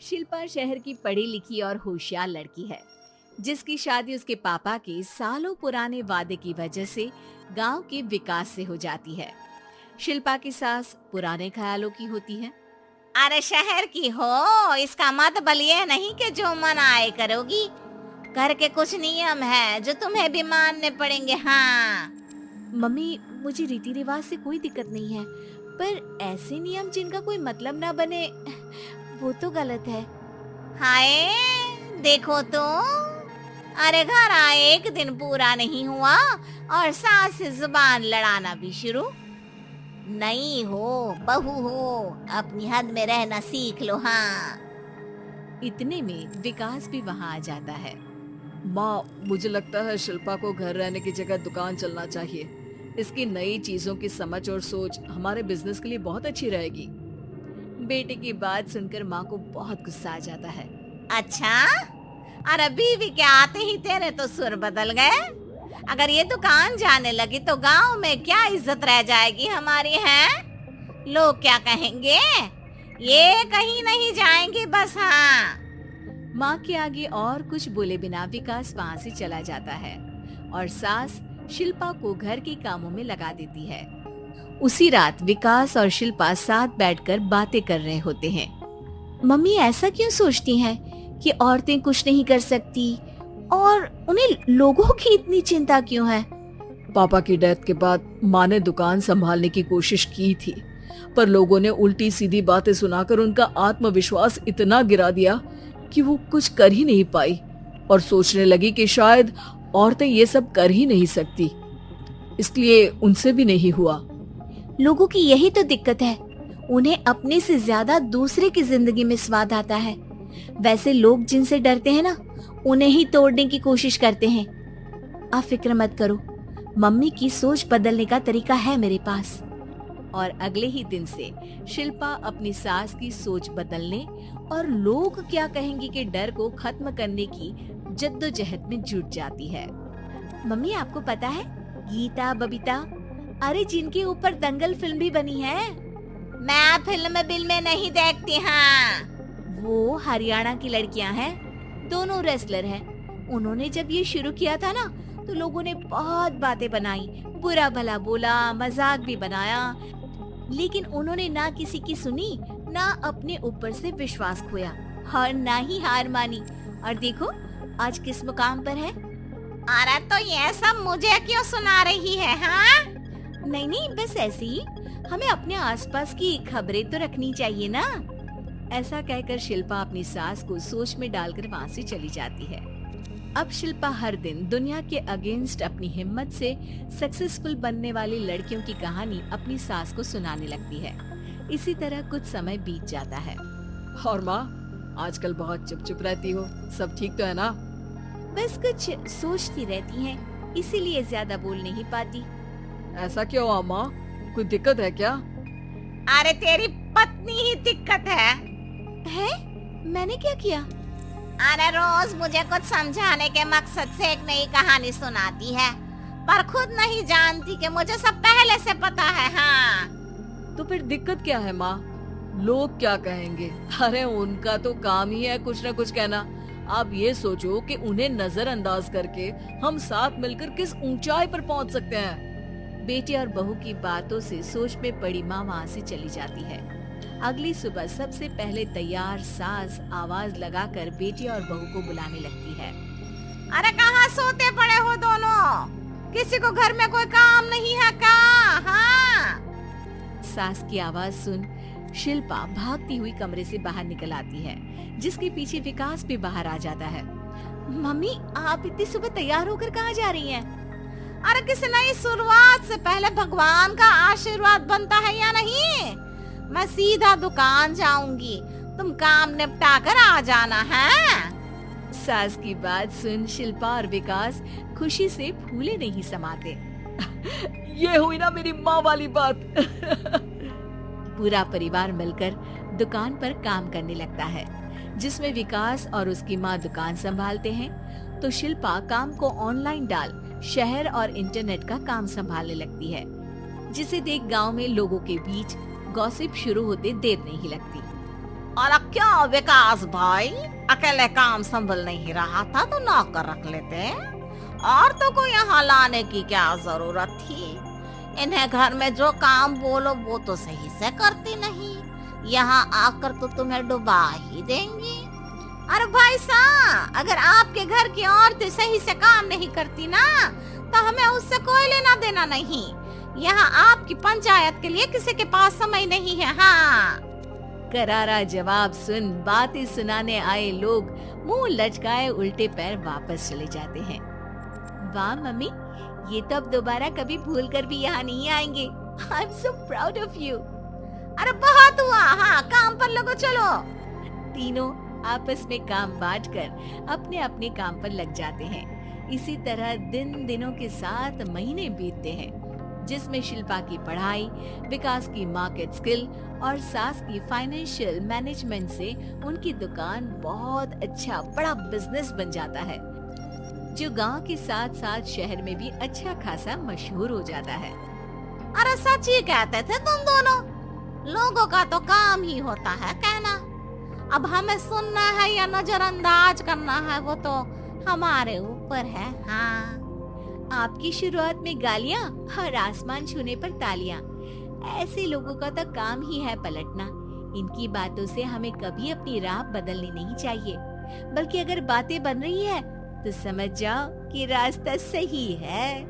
शिल्पा शहर की पढ़ी लिखी और होशियार लड़की है, जिसकी शादी उसके पापा के सालों पुराने वादे की वजह से गांव के विकास से हो जाती है। शिल्पा की सास पुराने ख्यालों की होती है। अरे शहर की हो, इसका मतलब ये नहीं कि जो मन आए करोगी। घर के कुछ नियम है जो तुम्हें भी मानने पड़ेंगे। हाँ। मम्मी, मुझे रीति रिवाज से कोई दिक्कत नहीं है, पर ऐसे नियम जिनका कोई मतलब ना बने, वो तो गलत है। हाय, देखो तो। अरे घर आए एक दिन पूरा नहीं हुआ और सास से जुबान लड़ाना भी शुरू। नहीं हो, बहू हो, अपनी हद में रहना सीख लो। हाँ। इतने में विकास भी वहाँ आ जाता है। माँ, मुझे लगता है शिल्पा को घर रहने की जगह दुकान चलना चाहिए। इसकी नई चीजों की समझ और सोच हमारे बिजनेस के लिए बहुत अच्छी रहेगी। बेटे की बात सुनकर माँ को बहुत गुस्सा आ जाता है। अच्छा, अरे बीवी के आते ही तेरे तो सुर बदल गए। अगर ये दुकान जाने लगी तो गांव में क्या इज्जत रह जाएगी हमारी। है लोग क्या कहेंगे? ये कहीं नहीं जाएंगे बस। हाँ। माँ के आगे और कुछ बोले बिना विकास वहाँ से चला जाता है और सास शिल्पा को घर के कामों में लगा देती है। उसी रात विकास और शिल्पा साथ बैठकर बातें कर रहे होते हैं। मम्मी ऐसा क्यों सोचती हैं कि औरतें कुछ नहीं कर सकती, और उन्हें लोगों की इतनी चिंता क्यों है? पापा की डेथ के बाद माँ ने दुकान संभालने की कोशिश की थी, पर लोगों ने उल्टी सीधी बातें सुनाकर उनका आत्मविश्वास इतना गिरा दिया कि वो कुछ कर ही नहीं पाई और सोचने लगी कि शायद औरतें ये सब कर ही नहीं सकती, इसलिए उनसे भी नहीं हुआ। लोगों की यही तो दिक्कत है, उन्हें अपने से ज्यादा दूसरे की जिंदगी में स्वाद आता है। वैसे लोग जिनसे डरते हैं ना, उन्हें ही तोड़ने की कोशिश करते हैं। आप फिक्र मत करो, मम्मी की सोच बदलने का तरीका है मेरे पास। और अगले ही दिन से शिल्पा अपनी सास की सोच बदलने और लोग क्या कहेंगे के डर को खत्म करने की जद्दोजहद में जुट जाती है। मम्मी, आपको पता है गीता, बबीता, अरे जिनके ऊपर दंगल फिल्म भी बनी है। मैं फिल्म बिल में नहीं देखती। हाँ। वो हरियाणा की लड़कियां हैं, दोनों रेसलर हैं। उन्होंने जब ये शुरू किया था ना, तो लोगों ने बहुत बातें बनाई, बुरा भला बोला, मजाक भी बनाया, लेकिन उन्होंने ना किसी की सुनी, ना अपने ऊपर से विश्वास खोया और ना ही हार मानी। और देखो आज किस मुकाम पर है। अरे तो ये सब मुझे क्यों सुना रही है? हाँ। नहीं, बस ऐसे ही, हमें अपने आसपास की खबरें तो रखनी चाहिए ना। ऐसा कहकर शिल्पा अपनी सास को सोच में डालकर वहाँ से चली जाती है। अब शिल्पा हर दिन दुनिया के अगेंस्ट अपनी हिम्मत से सक्सेसफुल बनने वाली लड़कियों की कहानी अपनी सास को सुनाने लगती है। इसी तरह कुछ समय बीत जाता है। और माँ, आजकल बहुत चुप चुप रहती हो, सब ठीक तो है ना? बस कुछ सोचती रहती हैं, इसीलिए ज्यादा बोल नहीं पाती। ऐसा क्यों हुआ माँ, कोई दिक्कत है क्या? अरे तेरी पत्नी ही दिक्कत है। मैंने क्या किया? अरे रोज मुझे कुछ समझाने के मकसद से एक नई कहानी सुनाती है, पर खुद नहीं जानती कि मुझे सब पहले से पता है। हाँ। तो फिर दिक्कत क्या है माँ? लोग क्या कहेंगे? अरे उनका तो काम ही है कुछ न कुछ कहना। आप ये सोचो कि उन्हें नजरअंदाज करके हम साथ मिलकर किस ऊंचाई पर पहुंच सकते हैं। बेटे और बहू की बातों से सोच में पड़ी माँ वहाँ से चली जाती है। अगली सुबह सबसे पहले तैयार सास आवाज लगाकर बेटी और बहू को बुलाने लगती है। अरे कहाँ सोते पड़े हो दोनों? किसी को घर में कोई काम नहीं है क्या? हाँ। सास की आवाज सुन शिल्पा भागती हुई कमरे से बाहर निकल आती है, जिसके पीछे विकास भी बाहर आ जाता है। मम्मी, आप इतनी सुबह तैयार होकर कहाँ जा रही हैं? अरे किसी नई शुरुआत से पहले भगवान का आशीर्वाद बनता है या नहीं? मैं सीधा दुकान जाऊंगी, तुम काम निपटा कर आ जाना है। सास की बात सुन शिल्पा और विकास खुशी से फूले नहीं समाते। ये हुई ना मेरी माँ वाली बात। पूरा परिवार मिलकर दुकान पर काम करने लगता है, जिसमें विकास और उसकी माँ दुकान संभालते हैं, तो शिल्पा काम को ऑनलाइन डाल शहर और इंटरनेट का काम संभालने लगती है, जिसे देख गांव में लोगों के बीच गॉसिप शुरू होते देर नहीं लगती। और क्या विकास भाई, अकेले काम संभल नहीं रहा था तो नौकर रख लेते, और तो को यहाँ लाने की क्या जरूरत थी। इन्हें घर में जो काम बोलो वो तो सही से करती नहीं, यहाँ आकर तो तुम्हें डुबा ही देंगी। अरे भाई साहब, अगर आपके घर की औरतें सही से काम नहीं करती ना तो हमें उससे कोई लेना देना नहीं। यहाँ आपकी पंचायत के लिए किसी के पास समय नहीं है। हाँ, करारा जवाब सुन बातें सुनाने आए लोग मुंह लचकाए उल्टे पैर वापस चले जाते हैं। वाह मम्मी, ये तो अब दोबारा कभी भूल कर भी यहाँ नहीं आएंगे। I am so proud of you. अरे बहुत हुआ, हाँ काम पर लगो चलो। तीनों आपस में काम बांट कर अपने अपने काम पर लग जाते हैं। इसी तरह दिनों के साथ महीने बीतते हैं, जिसमें शिल्पा की पढ़ाई, विकास की मार्केट स्किल और सास की फाइनेंशियल मैनेजमेंट से उनकी दुकान बहुत अच्छा बड़ा बिजनेस बन जाता है, जो गांव के साथ साथ शहर में भी अच्छा खासा मशहूर हो जाता है। अरे सच ही कहते थे तुम दोनों, लोगों का तो काम ही होता है कहना। अब हमें सुनना है या नजरअंदाज करना है वो तो हमारे ऊपर है। हाँ, आपकी शुरुआत में गालियाँ और आसमान छूने पर तालियां, ऐसे लोगों का तो काम ही है पलटना। इनकी बातों से हमें कभी अपनी राह बदलनी नहीं चाहिए, बल्कि अगर बातें बन रही है तो समझ जाओ कि रास्ता सही है।